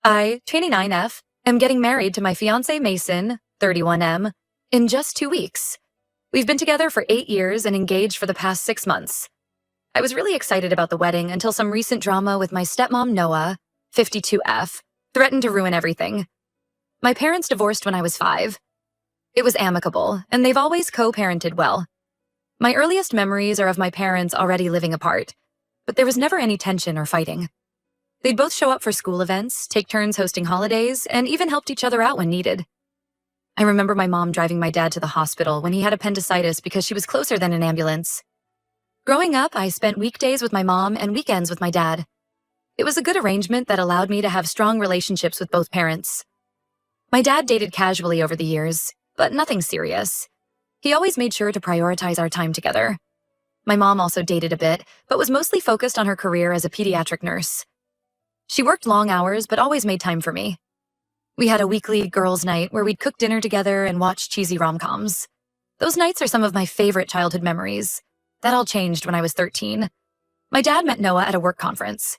I, 29F, am getting married to my fiancé Mason, 31M, in just 2 weeks. We've been together for 8 years and engaged for the past 6 months. I was really excited about the wedding until some recent drama with my stepmom Noah, 52F, threatened to ruin everything. My parents divorced when I was 5. It was amicable, and they've always co-parented well. My earliest memories are of my parents already living apart, but there was never any tension or fighting. They'd both show up for school events, take turns hosting holidays, and even helped each other out when needed. I remember my mom driving my dad to the hospital when he had appendicitis because she was closer than an ambulance. Growing up, I spent weekdays with my mom and weekends with my dad. It was a good arrangement that allowed me to have strong relationships with both parents. My dad dated casually over the years, but nothing serious. He always made sure to prioritize our time together. My mom also dated a bit, but was mostly focused on her career as a pediatric nurse. She worked long hours, but always made time for me. We had a weekly girls' night where we'd cook dinner together and watch cheesy rom-coms. Those nights are some of my favorite childhood memories. That all changed when I was 13. My dad met Noah at a work conference.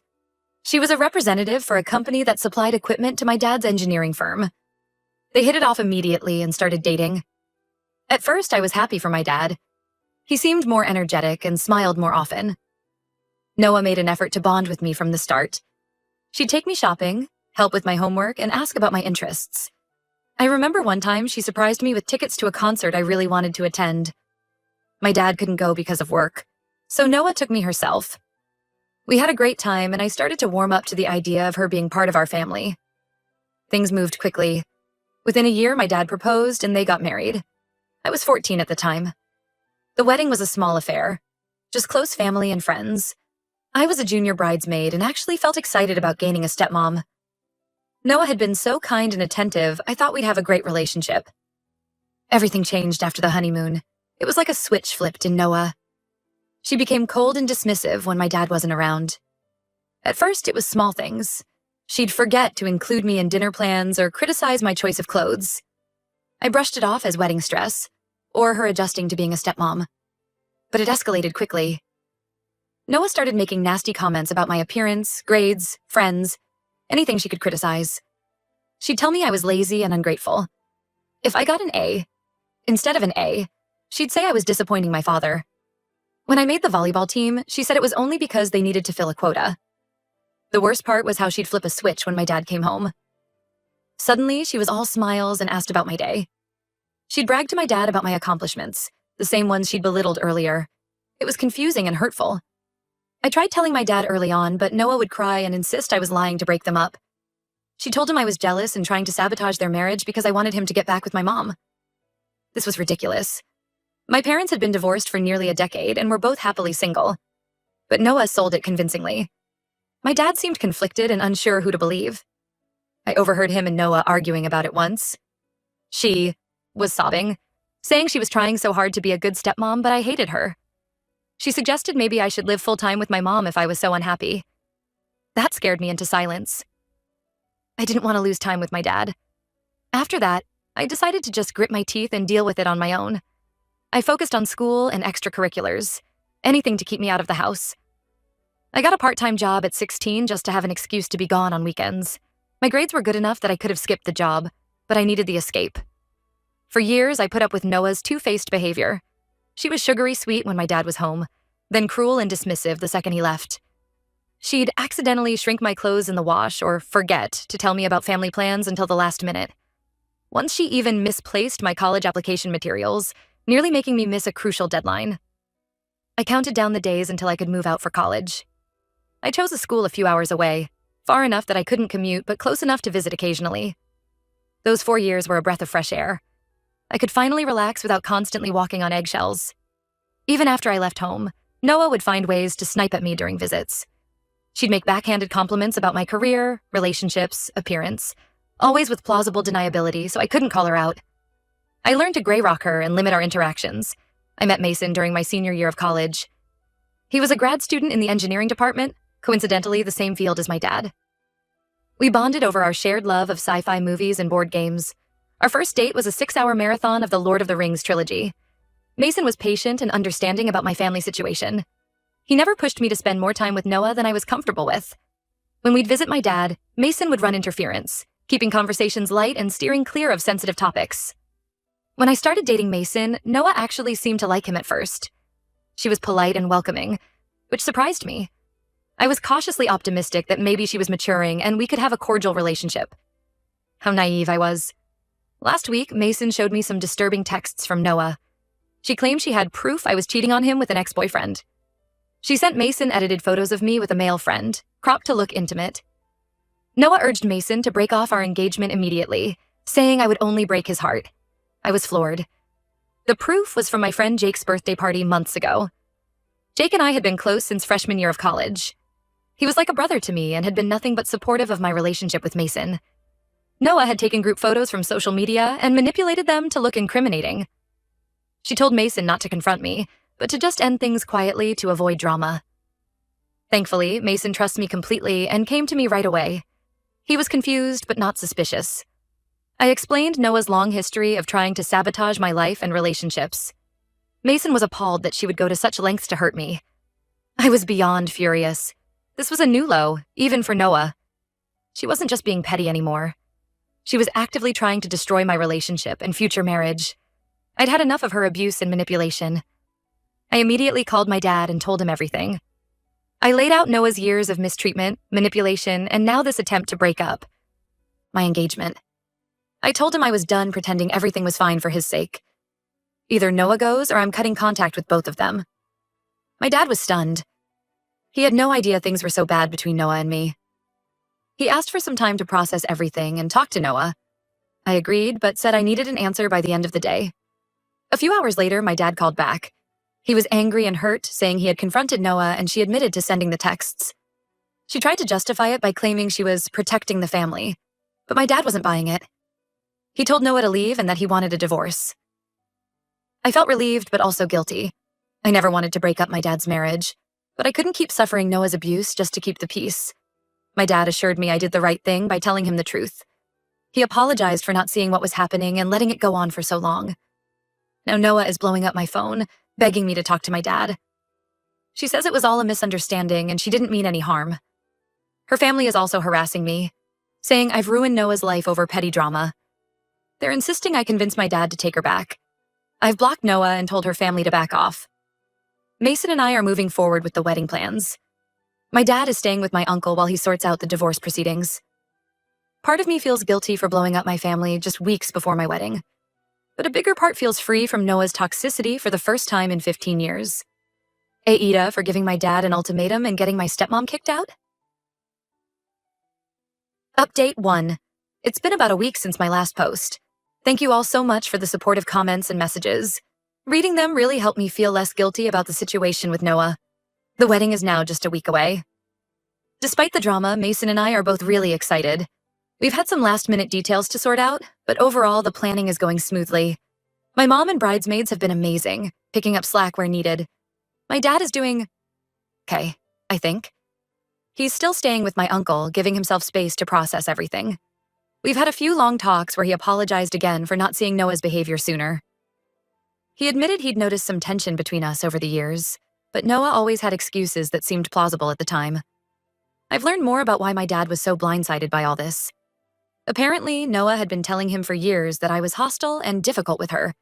She was a representative for a company that supplied equipment to my dad's engineering firm. They hit it off immediately and started dating. At first, I was happy for my dad. He seemed more energetic and smiled more often. Noah made an effort to bond with me from the start. She'd take me shopping, help with my homework, and ask about my interests. I remember one time she surprised me with tickets to a concert I really wanted to attend. My dad couldn't go because of work, so Noah took me herself. We had a great time, and I started to warm up to the idea of her being part of our family. Things moved quickly. Within a year, my dad proposed, and they got married. I was 14 at the time. The wedding was a small affair, just close family and friends. I was a junior bridesmaid and actually felt excited about gaining a stepmom. Noah had been so kind and attentive, I thought we'd have a great relationship. Everything changed after the honeymoon. It was like a switch flipped in Noah. She became cold and dismissive when my dad wasn't around. At first, it was small things. She'd forget to include me in dinner plans or criticize my choice of clothes. I brushed it off as wedding stress, or her adjusting to being a stepmom. But it escalated quickly. Noah started making nasty comments about my appearance, grades, friends, anything she could criticize. She'd tell me I was lazy and ungrateful. If I got an A, instead of an A, she'd say I was disappointing my father. When I made the volleyball team, she said it was only because they needed to fill a quota. The worst part was how she'd flip a switch when my dad came home. Suddenly, she was all smiles and asked about my day. She'd brag to my dad about my accomplishments, the same ones she'd belittled earlier. It was confusing and hurtful. I tried telling my dad early on, but Noah would cry and insist I was lying to break them up. She told him I was jealous and trying to sabotage their marriage because I wanted him to get back with my mom. This was ridiculous. My parents had been divorced for nearly a decade and were both happily single. But Noah sold it convincingly. My dad seemed conflicted and unsure who to believe. I overheard him and Noah arguing about it once. She was sobbing, saying she was trying so hard to be a good stepmom, but I hated her. She suggested maybe I should live full-time with my mom if I was so unhappy. That scared me into silence. I didn't want to lose time with my dad. After that, I decided to just grit my teeth and deal with it on my own. I focused on school and extracurriculars, anything to keep me out of the house. I got a part-time job at 16 just to have an excuse to be gone on weekends. My grades were good enough that I could have skipped the job, but I needed the escape. For years, I put up with Noah's two-faced behavior. She was sugary sweet when my dad was home, then cruel and dismissive the second he left. She'd accidentally shrink my clothes in the wash or forget to tell me about family plans until the last minute. Once she even misplaced my college application materials, nearly making me miss a crucial deadline. I counted down the days until I could move out for college. I chose a school a few hours away, far enough that I couldn't commute, but close enough to visit occasionally. Those 4 years were a breath of fresh air. I could finally relax without constantly walking on eggshells. Even after I left home, Noah would find ways to snipe at me during visits. She'd make backhanded compliments about my career, relationships, appearance, always with plausible deniability, so I couldn't call her out. I learned to gray rock her and limit our interactions. I met Mason during my senior year of college. He was a grad student in the engineering department, coincidentally the same field as my dad. We bonded over our shared love of sci-fi movies and board games. Our first date was a 6-hour marathon of the Lord of the Rings trilogy. Mason was patient and understanding about my family situation. He never pushed me to spend more time with Noah than I was comfortable with. When we'd visit my dad, Mason would run interference, keeping conversations light and steering clear of sensitive topics. When I started dating Mason, Noah actually seemed to like him at first. She was polite and welcoming, which surprised me. I was cautiously optimistic that maybe she was maturing and we could have a cordial relationship. How naive I was. Last week, Mason showed me some disturbing texts from Noah. She claimed she had proof I was cheating on him with an ex-boyfriend. She sent Mason edited photos of me with a male friend, cropped to look intimate. Noah urged Mason to break off our engagement immediately, saying I would only break his heart. I was floored. The proof was from my friend Jake's birthday party months ago. Jake and I had been close since freshman year of college. He was like a brother to me and had been nothing but supportive of my relationship with Mason. Noah had taken group photos from social media and manipulated them to look incriminating. She told Mason not to confront me, but to just end things quietly to avoid drama. Thankfully, Mason trusts me completely and came to me right away. He was confused but not suspicious. I explained Noah's long history of trying to sabotage my life and relationships. Mason was appalled that she would go to such lengths to hurt me. I was beyond furious. This was a new low, even for Noah. She wasn't just being petty anymore. She was actively trying to destroy my relationship and future marriage. I'd had enough of her abuse and manipulation. I immediately called my dad and told him everything. I laid out Noah's years of mistreatment, manipulation, and now this attempt to break up. My engagement. I told him I was done pretending everything was fine for his sake. Either Noah goes or I'm cutting contact with both of them. My dad was stunned. He had no idea things were so bad between Noah and me. He asked for some time to process everything and talk to Noah. I agreed, but said I needed an answer by the end of the day. A few hours later, my dad called back. He was angry and hurt, saying he had confronted Noah and she admitted to sending the texts. She tried to justify it by claiming she was protecting the family, but my dad wasn't buying it. He told Noah to leave and that he wanted a divorce. I felt relieved but also guilty. I never wanted to break up my dad's marriage, but I couldn't keep suffering Noah's abuse just to keep the peace. My dad assured me I did the right thing by telling him the truth. He apologized for not seeing what was happening and letting it go on for so long. Now Noah is blowing up my phone, begging me to talk to my dad. She says it was all a misunderstanding and she didn't mean any harm. Her family is also harassing me, saying I've ruined Noah's life over petty drama. They're insisting I convince my dad to take her back. I've blocked Noah and told her family to back off. Mason and I are moving forward with the wedding plans. My dad is staying with my uncle while he sorts out the divorce proceedings. Part of me feels guilty for blowing up my family just weeks before my wedding. But a bigger part feels free from Noah's toxicity for the first time in 15 years. Aida for giving my dad an ultimatum and getting my stepmom kicked out? Update 1. It's been about a week since my last post. Thank you all so much for the supportive comments and messages. Reading them really helped me feel less guilty about the situation with Noah. The wedding is now just a week away. Despite the drama, Mason and I are both really excited. We've had some last-minute details to sort out, but overall the planning is going smoothly. My mom and bridesmaids have been amazing, picking up slack where needed. My dad is doing okay, I think. He's still staying with my uncle, giving himself space to process everything. We've had a few long talks where he apologized again for not seeing Noah's behavior sooner. He admitted he'd noticed some tension between us over the years, but Noah always had excuses that seemed plausible at the time. I've learned more about why my dad was so blindsided by all this. Apparently, Noah had been telling him for years that I was hostile and difficult with her.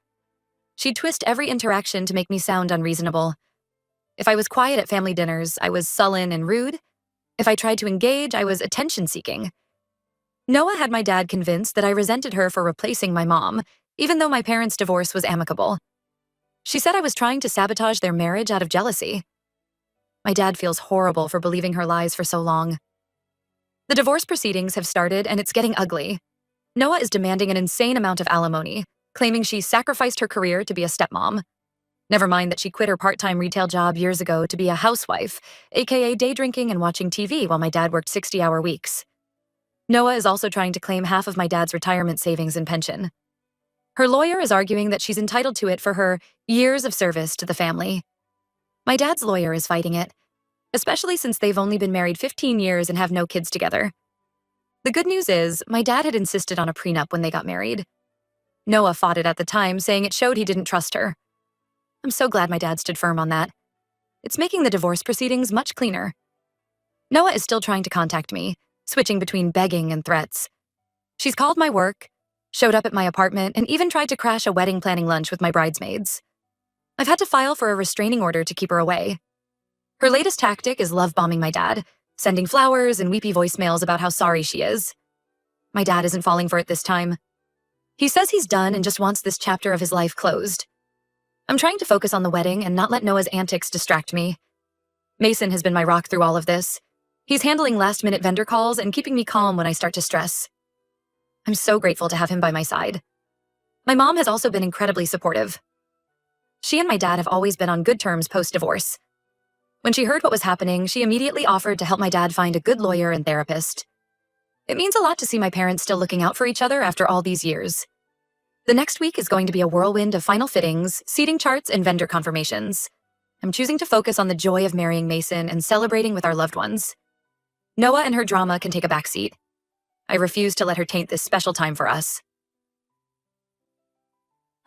She'd twist every interaction to make me sound unreasonable. If I was quiet at family dinners, I was sullen and rude. If I tried to engage, I was attention-seeking. Noah had my dad convinced that I resented her for replacing my mom, even though my parents' divorce was amicable. She said I was trying to sabotage their marriage out of jealousy. My dad feels horrible for believing her lies for so long. The divorce proceedings have started and it's getting ugly. Noah is demanding an insane amount of alimony, claiming she sacrificed her career to be a stepmom. Never mind that she quit her part-time retail job years ago to be a housewife, aka day drinking and watching TV while my dad worked 60-hour weeks. Noah is also trying to claim half of my dad's retirement savings and pension. Her lawyer is arguing that she's entitled to it for her years of service to the family. My dad's lawyer is fighting it, especially since they've only been married 15 years and have no kids together. The good news is, my dad had insisted on a prenup when they got married. Noah fought it at the time, saying it showed he didn't trust her. I'm so glad my dad stood firm on that. It's making the divorce proceedings much cleaner. Noah is still trying to contact me, switching between begging and threats. She's called my work, showed up at my apartment, and even tried to crash a wedding planning lunch with my bridesmaids. I've had to file for a restraining order to keep her away. Her latest tactic is love bombing my dad, sending flowers and weepy voicemails about how sorry she is. My dad isn't falling for it this time. He says he's done and just wants this chapter of his life closed. I'm trying to focus on the wedding and not let Noah's antics distract me. Mason has been my rock through all of this. He's handling last-minute vendor calls and keeping me calm when I start to stress. I'm so grateful to have him by my side. My mom has also been incredibly supportive. She and my dad have always been on good terms post-divorce. When she heard what was happening, she immediately offered to help my dad find a good lawyer and therapist. It means a lot to see my parents still looking out for each other after all these years. The next week is going to be a whirlwind of final fittings, seating charts, and vendor confirmations. I'm choosing to focus on the joy of marrying Mason and celebrating with our loved ones. Noah and her drama can take a backseat. I refuse to let her taint this special time for us.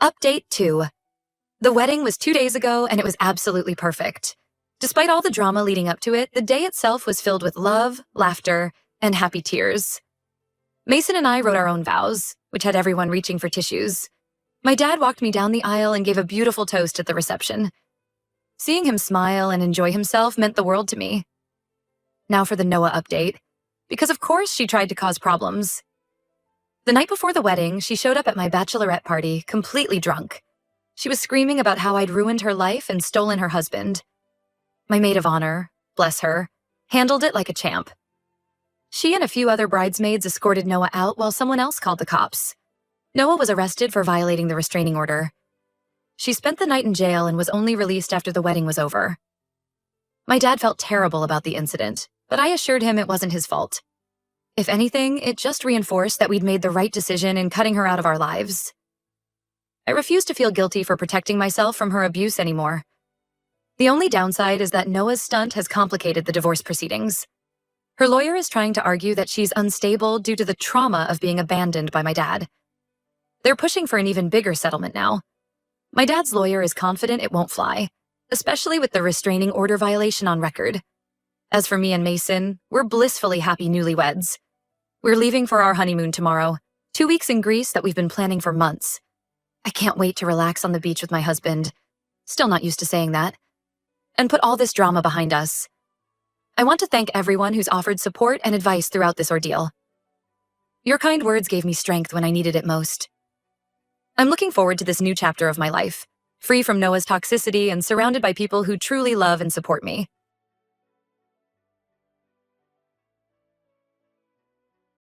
Update 2. The wedding was 2 days ago, and it was absolutely perfect. Despite all the drama leading up to it, the day itself was filled with love, laughter, and happy tears. Mason and I wrote our own vows, which had everyone reaching for tissues. My dad walked me down the aisle and gave a beautiful toast at the reception. Seeing him smile and enjoy himself meant the world to me. Now for the Noah update, because of course she tried to cause problems. The night before the wedding, she showed up at my bachelorette party, completely drunk. She was screaming about how I'd ruined her life and stolen her husband. My maid of honor, bless her, handled it like a champ. She and a few other bridesmaids escorted Noah out while someone else called the cops. Noah was arrested for violating the restraining order. She spent the night in jail and was only released after the wedding was over. My dad felt terrible about the incident, but I assured him it wasn't his fault. If anything, it just reinforced that we'd made the right decision in cutting her out of our lives. I refuse to feel guilty for protecting myself from her abuse anymore. The only downside is that Noah's stunt has complicated the divorce proceedings. Her lawyer is trying to argue that she's unstable due to the trauma of being abandoned by my dad. They're pushing for an even bigger settlement now. My dad's lawyer is confident it won't fly, especially with the restraining order violation on record. As for me and Mason, we're blissfully happy newlyweds. We're leaving for our honeymoon tomorrow, 2 weeks in Greece that we've been planning for months. I can't wait to relax on the beach with my husband. Still not used to saying that. And put all this drama behind us. I want to thank everyone who's offered support and advice throughout this ordeal. Your kind words gave me strength when I needed it most. I'm looking forward to this new chapter of my life, free from Noah's toxicity and surrounded by people who truly love and support me.